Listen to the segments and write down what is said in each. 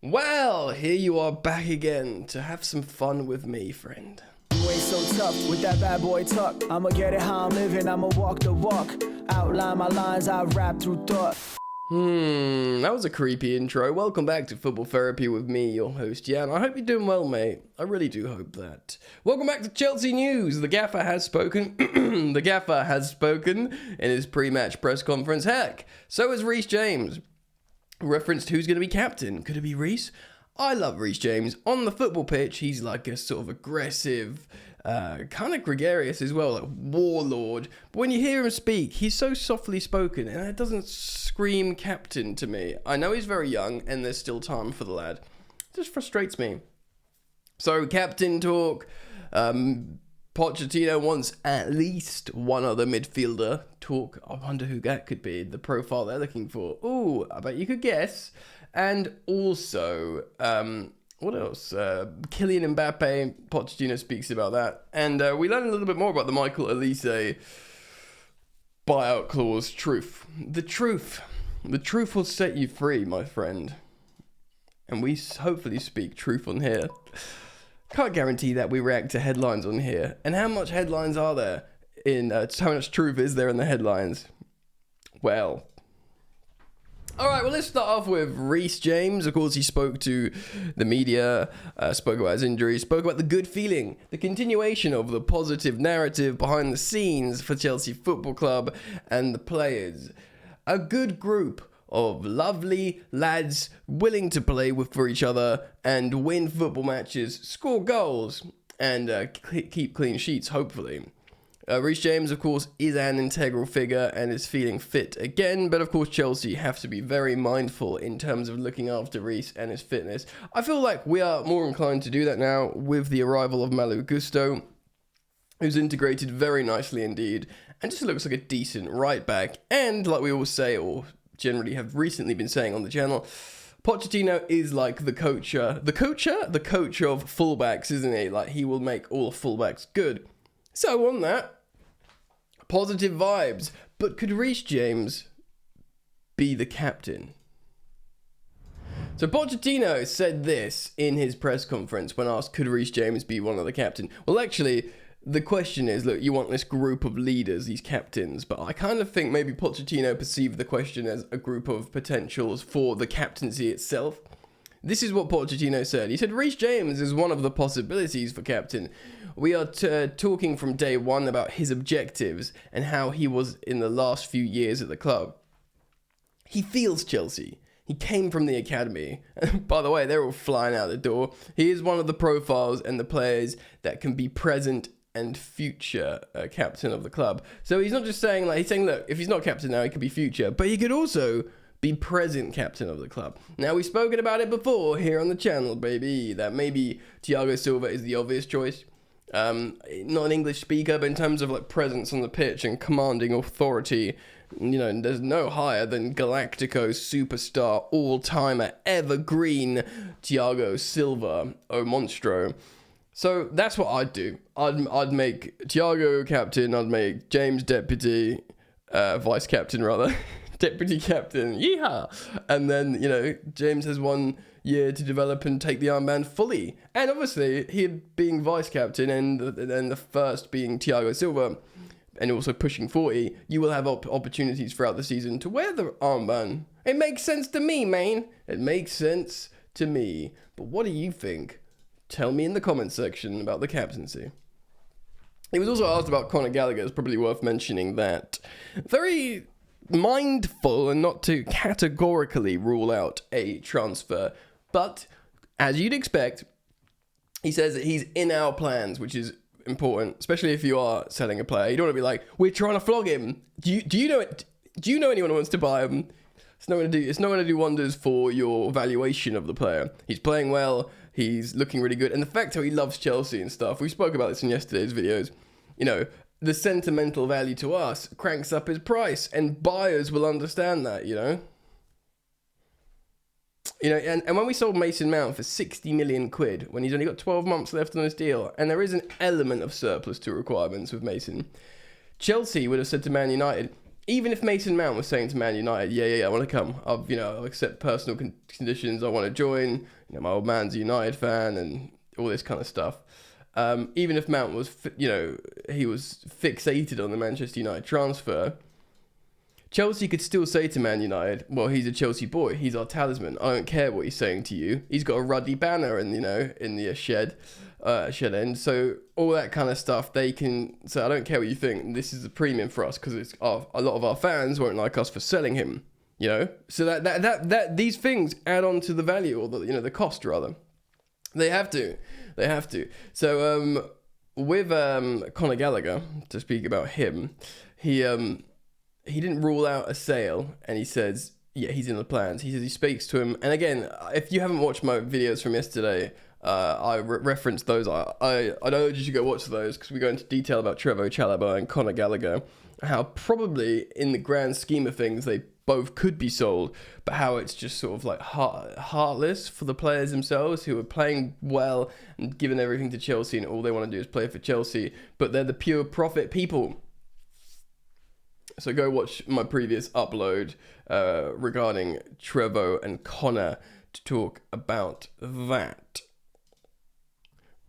Well, here you are back again to have some fun with me, friend. You ain't so tough with that bad boy talk. I'ma get it how I'm living, I'ma walk the walk. Outline my lines, I rap through thought. That was a creepy intro. Welcome back to Football Therapy with me, your host, Jan. I hope you're doing well, mate. I really do hope that. Welcome back to Chelsea News. The gaffer has spoken. The gaffer has spoken in his pre-match press conference. Heck, so has Reece James. Referenced who's going to be captain. Could it be Reece? I love Reece James. On the football pitch, he's like a sort of aggressive, kind of gregarious as well, like warlord. But when you hear him speak, he's so softly spoken, and it doesn't scream captain to me. I know he's very young, and there's still time for the lad. It just frustrates me. So, captain talk. Pochettino wants at least one other midfielder. Talk. I wonder who that could be. The profile they're looking for. Ooh, I bet you could guess. And also, what else? Kylian Mbappe. Pochettino speaks about that. And we learn a little bit more about the Michael Olise buyout clause. Truth. The truth. The truth will set you free, my friend. And we hopefully speak truth on here. Can't guarantee that we react to headlines on here. And how much headlines are there in, how much truth is there in the headlines? Well. Alright, well, let's start off with Reece James. Of course, he spoke to the media, spoke about his injury, spoke about the good feeling, the continuation of the positive narrative behind the scenes for Chelsea Football Club and the players. A good group of lovely lads willing to play for each other and win football matches, score goals, and keep clean sheets, hopefully. Reece James, of course, is an integral figure and is feeling fit again, but of course Chelsea have to be very mindful in terms of looking after Reece and his fitness. I feel like we are more inclined to do that now with the arrival of Malo Gusto, who's integrated very nicely indeed, and just looks like a decent right back, and like we always say, or generally have recently been saying on the channel, Pochettino is like the coach of fullbacks, isn't he? Like, he will make all fullbacks good. So on that, positive vibes. But could Reece James be the captain? So Pochettino said this in his press conference when asked, could Reece James be one of the captain? Well, actually, the question is, look, you want this group of leaders, these captains, but I kind of think maybe Pochettino perceived the question as a group of potentials for the captaincy itself. This is what Pochettino said. He said, Reece James is one of the possibilities for captain. We are talking from day one about his objectives and how he was in the last few years at the club. He feels Chelsea. He came from the academy. By the way, they're all flying out the door. He is one of the profiles and the players that can be present and future captain of the club. So he's not just saying, like, he's saying, look, if he's not captain now, he could be future, but he could also be present captain of the club. Now, we've spoken about it before here on the channel, baby, that maybe Thiago Silva is the obvious choice. Not an English speaker, but in terms of like presence on the pitch and commanding authority, you know, there's no higher than Galactico's superstar, all-timer, evergreen Thiago Silva, O Monstro. So that's what I'd do. I'd make Thiago captain, I'd make James deputy, vice captain rather, deputy captain, yeehaw! And then, you know, James has 1 year to develop and take the armband fully. And obviously, he being vice captain and then the first being Thiago Silva, and also pushing 40, you will have opportunities throughout the season to wear the armband. It makes sense to me, man. It makes sense to me. But what do you think? Tell me in the comments section about the captaincy. He was also asked about Conor Gallagher. It's probably worth mentioning that. Very mindful and not to categorically rule out a transfer. But, as you'd expect, he says that he's in our plans, which is important, especially if you are selling a player. You don't want to be like, we're trying to flog him. Do you know anyone who wants to buy him? It's not going to do wonders for your valuation of the player. He's playing well. He's looking really good. And the fact how he loves Chelsea and stuff, we spoke about this in yesterday's videos, you know, the sentimental value to us cranks up his price, and buyers will understand that, you know. You know, and when we sold Mason Mount for 60 million quid, when he's only got 12 months left on his deal, and there is an element of surplus to requirements with Mason, Chelsea would have said to Man United, even if Mason Mount was saying to Man United, yeah, I want to come. I'll accept personal conditions. I want to join. My old man's a United fan and all this kind of stuff. Even if Mount was, he was fixated on the Manchester United transfer, Chelsea could still say to Man United, well, he's a Chelsea boy. He's our talisman. I don't care what he's saying to you. He's got a ruddy banner in the shed end. So all that kind of stuff, they can say, I don't care what you think. This is a premium for us because a lot of our fans won't like us for selling him. So that these things add on to the value, or the cost rather. They have to. So with Conor Gallagher, to speak about him, he didn't rule out a sale, and he says, yeah, he's in the plans. He says he speaks to him. And again, if you haven't watched my videos from yesterday, I referenced those. I'd urge you to go watch those, because we go into detail about Trevoh Chalobah and Conor Gallagher, how probably in the grand scheme of things, they both could be sold, but how it's just sort of like heartless for the players themselves, who are playing well and giving everything to Chelsea, and all they want to do is play for Chelsea, but they're the pure profit people. So go watch my previous upload regarding Trevoh and Conor to talk about that.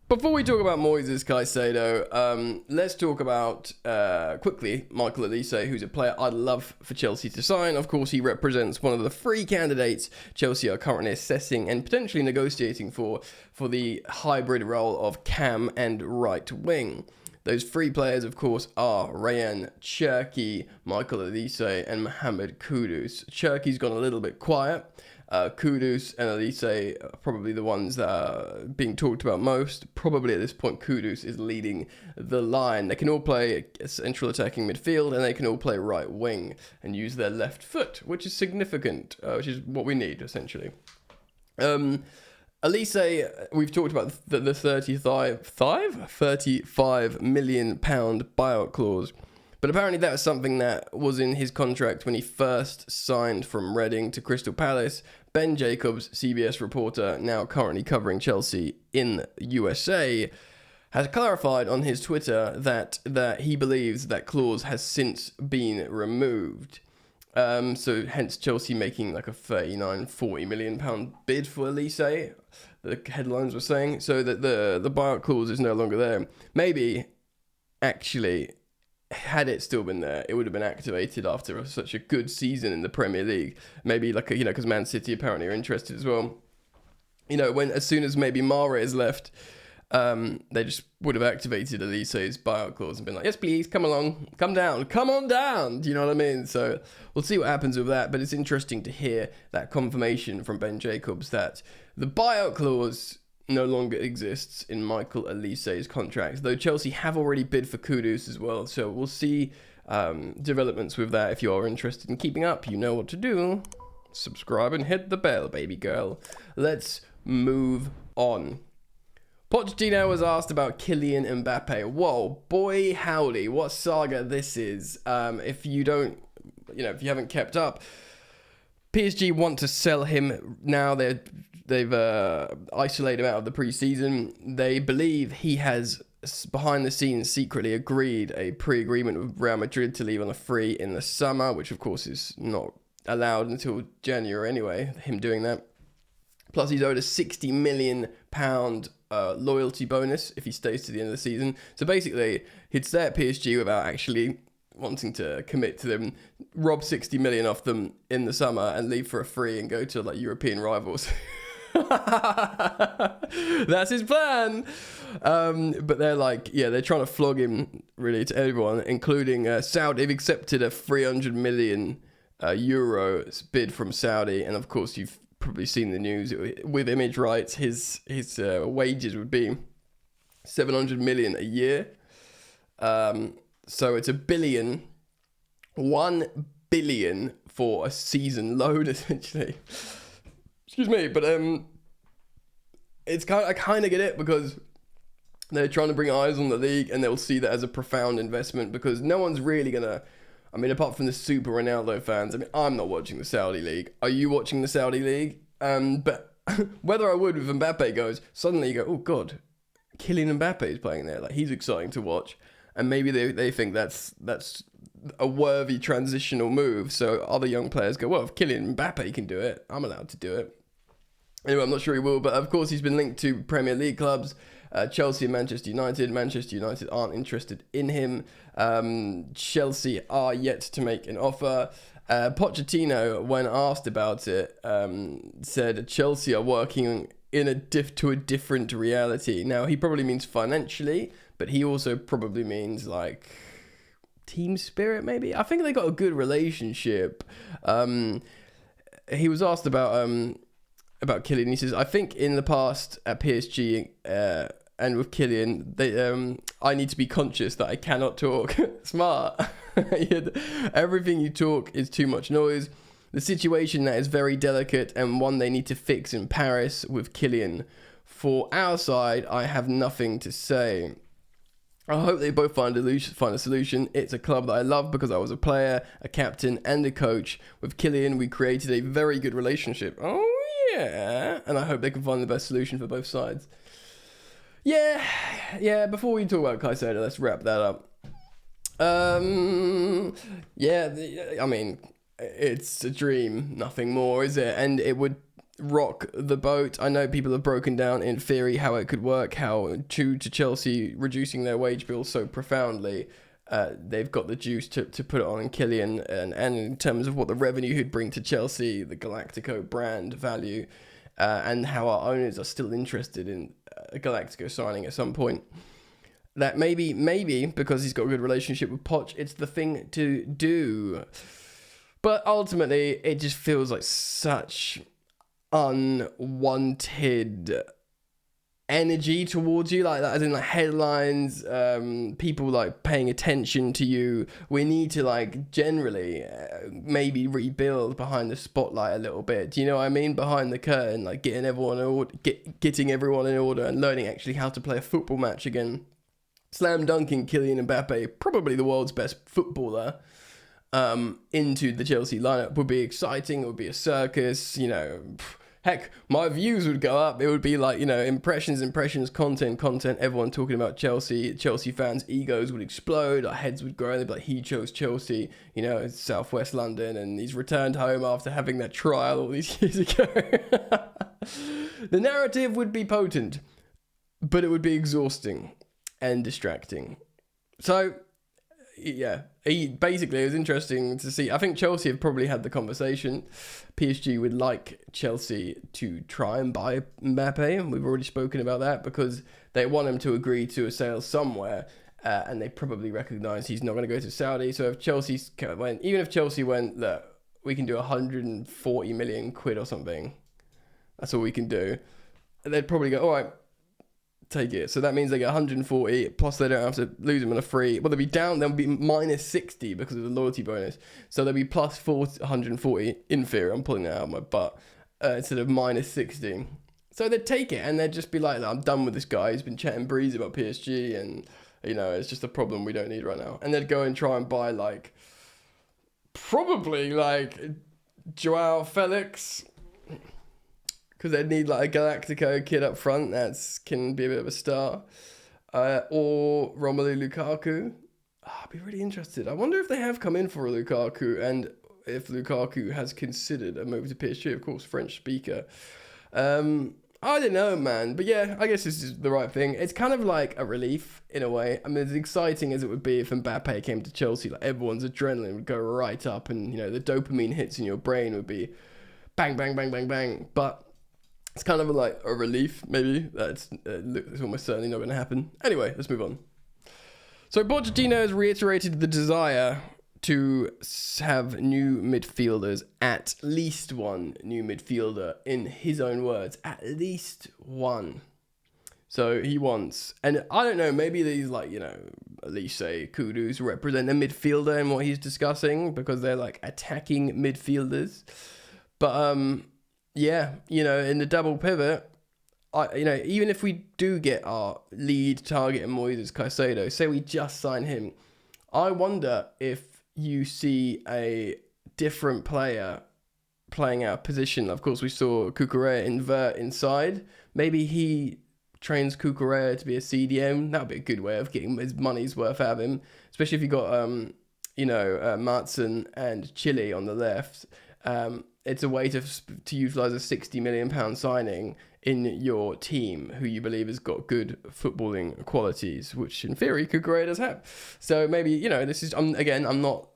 Before we talk about Moises Caicedo, let's talk about, quickly, Michael Olise, who's a player I'd love for Chelsea to sign. Of course, he represents one of the three candidates Chelsea are currently assessing and potentially negotiating for the hybrid role of cam and right wing. Those three players, of course, are Rayan Cherki, Michael Olise, and Mohamed Kudus. Cherki's gone a little bit quiet. Kudus and Olise are probably the ones that are being talked about most. Probably at this point, Kudus is leading the line. They can all play central attacking midfield, and they can all play right wing and use their left foot, which is significant, which is what we need, essentially. Olise, we've talked about the £35 million buyout clause, but apparently that was something that was in his contract when he first signed from Reading to Crystal Palace. Ben Jacobs, CBS reporter, now currently covering Chelsea in USA, has clarified on his Twitter that he believes that clause has since been removed. So hence Chelsea making like a £40 million bid for Olise, the headlines were saying, so that the buyout clause is no longer there. Maybe, actually, had it still been there, it would have been activated after such a good season in the Premier League. Maybe because Man City apparently are interested as well. As soon as maybe Mahrez left, they just would have activated Olise's buyout clause and been like, yes, please, come along, come on down. Do you know what I mean? So we'll see what happens with that. But it's interesting to hear that confirmation from Ben Jacobs that the buyout clause no longer exists in Michael Olise's contract, though Chelsea have already bid for Kudus as well. So we'll see developments with that. If you are interested in keeping up, you know what to do. Subscribe and hit the bell, baby girl. Let's move on. Pochettino was asked about Kylian Mbappe. Whoa, boy howdy, what saga this is. If you haven't kept up, PSG want to sell him now. They've isolated him out of the pre-season. They believe he has, behind the scenes, secretly agreed a pre-agreement with Real Madrid to leave on a free in the summer, which of course is not allowed until January anyway, him doing that. Plus he's owed a £60 million loyalty bonus if he stays to the end of the season. So basically, he'd stay at PSG without actually wanting to commit to them, rob 60 million off them in the summer and leave for a free and go to like European rivals. That's his plan. But they're like, they're trying to flog him really to everyone, including Saudi. They've accepted a 300 million euro bid from Saudi, and of course you've probably seen the news with image rights. His wages would be 700 million a year. So it's $1 billion for a season loan, essentially. Excuse me, but I kind of get it, because they're trying to bring eyes on the league, and they'll see that as a profound investment, because no one's really gonna. I mean, apart from the Super Ronaldo fans, I'm not watching the Saudi league. Are you watching the Saudi league? But whether I would, if Mbappe goes, suddenly you go, oh god, Kylian Mbappe is playing there. Like, he's exciting to watch. and maybe they think that's a worthy transitional move. So other young players go, well, if Kylian Mbappe can do it, I'm allowed to do it. Anyway, I'm not sure he will, but of course he's been linked to Premier League clubs, Chelsea and Manchester United. Manchester United aren't interested in him. Chelsea are yet to make an offer. Pochettino, when asked about it, said Chelsea are working to a different reality. Now, he probably means financially, but he also probably means like team spirit, maybe. I think they got a good relationship. He was asked about Kylian. He says, I think in the past at PSG and with Kylian, I need to be conscious that I cannot talk. Smart. Everything you talk is too much noise. The situation that is very delicate and one they need to fix in Paris with Kylian. For our side, I have nothing to say. I hope they both find a solution. It's a club that I love because I was a player, a captain, and a coach. With Kylian, we created a very good relationship. Oh, yeah. And I hope they can find the best solution for both sides. Yeah. Before we talk about Caicedo, let's wrap that up. I mean, it's a dream, nothing more, is it? And it would rock the boat. I know people have broken down in theory how it could work, how due to Chelsea reducing their wage bill so profoundly, they've got the juice to put it on Kylian, and in terms of what the revenue he'd bring to Chelsea, the Galactico brand value, and how our owners are still interested in Galactico signing at some point. That maybe because he's got a good relationship with Poch, it's the thing to do. But ultimately, it just feels like such unwanted energy towards you, like that, as in like headlines, people like paying attention to you. We need to like generally maybe rebuild behind the spotlight a little bit. Do you know what I mean? Behind the curtain, like getting everyone in order and learning actually how to play a football match again. Slam dunking Kylian Mbappe, probably the world's best footballer, into the Chelsea lineup would be exciting. It would be a circus, you know. Heck, my views would go up. It would be like, you know, impressions, content, everyone talking about Chelsea. Chelsea fans' egos would explode, our heads would grow. They'd be like, he chose Chelsea, you know, it's Southwest London, and he's returned home after having that trial all these years ago. The narrative would be potent, but it would be exhausting and distracting. So, yeah, it was interesting to see. I think Chelsea have probably had the conversation. PSG would like Chelsea to try and buy Mbappe, and we've already spoken about that, because they want him to agree to a sale somewhere, and they probably recognise he's not going to go to Saudi. So if Chelsea went, look, we can do 140 million quid or something, that's all we can do, and they'd probably go, all right, take it. So that means they get 140, plus they don't have to lose them on a free. Well, they'll be minus 60 because of the loyalty bonus. So they'll be plus 140 in theory. I'm pulling that out of my butt, instead of minus 60. So they'd take it, and they'd just be like, I'm done with this guy. He's been chatting breezy about PSG, and, you know, it's just a problem we don't need right now. And they'd go and try and buy, like, probably, like, Joao Felix, because they'd need like a Galactico kid up front that can be a bit of a star, or Romelu Lukaku. I'd be really interested. I wonder if they have come in for a Lukaku, and if Lukaku has considered a move to PSG. Of course, French speaker. I don't know, man. But yeah, I guess this is the right thing. It's kind of like a relief in a way. I mean, as exciting as it would be if Mbappe came to Chelsea, like everyone's adrenaline would go right up, and, you know, the dopamine hits in your brain would be bang, bang, bang, bang, bang. But it's kind of like a relief, maybe. It's almost certainly not going to happen. Anyway, let's move on. So Pochettino has reiterated the desire to have new midfielders, at least one new midfielder, in his own words, at least one. So he wants, and I don't know, maybe these, like, you know, at least say Kudus represent a midfielder in what he's discussing, because they're like attacking midfielders. But, yeah, you know, in the double pivot, even if we do get our lead target in Moises Caicedo, say we just sign him, I wonder if you see a different player playing out of position. Of course, we saw Cucurella invert inside. Maybe he trains Cucurella to be a CDM. That would be a good way of getting his money's worth out of him, especially if you got Martson and Chile on the left. It's a way to utilise a £60 million signing in your team who you believe has got good footballing qualities, which in theory Cucurella does have. So maybe, this is, I'm not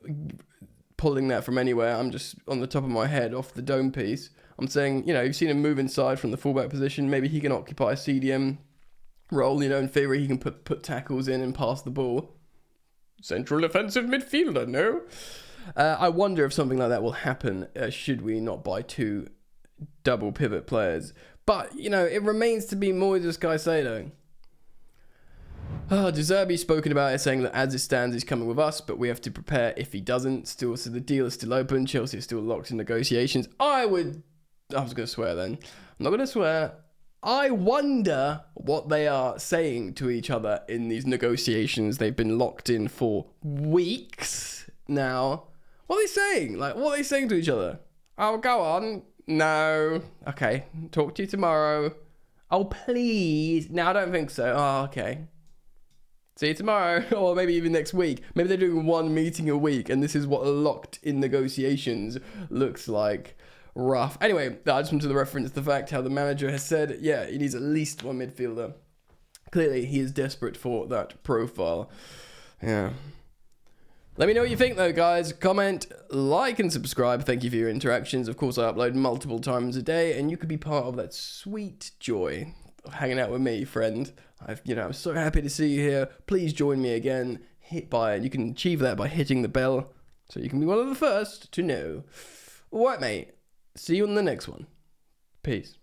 pulling that from anywhere. I'm just on the top of my head off the dome piece. I'm saying, you've seen him move inside from the fullback position. Maybe he can occupy a CDM role. In theory, he can put tackles in and pass the ball. Central defensive midfielder, no? I wonder if something like that will happen should we not buy 2 double pivot players. But, it remains to be Moises Caicedo. De Zerbi's spoken about it, saying that as it stands, he's coming with us, but we have to prepare if he doesn't. So the deal is still open. Chelsea is still locked in negotiations. I was going to swear then. I'm not going to swear. I wonder what they are saying to each other in these negotiations. They've been locked in for weeks now. What are they saying? What are they saying to each other? Oh, go on. No. Okay. Talk to you tomorrow. Oh, please. No, I don't think so. Oh, okay. See you tomorrow. Or maybe even next week. Maybe they're doing 1 meeting a week, and this is what locked in negotiations looks like. Rough. Anyway, I just wanted to reference the fact how the manager has said, he needs at least 1 midfielder. Clearly, he is desperate for that profile. Yeah. Let me know what you think, though, guys. Comment, like, and subscribe. Thank you for your interactions. Of course, I upload multiple times a day, and you could be part of that sweet joy of hanging out with me, friend. I'm so happy to see you here. Please join me again. You can achieve that by hitting the bell, so you can be one of the first to know. All right, mate. See you on the next one. Peace.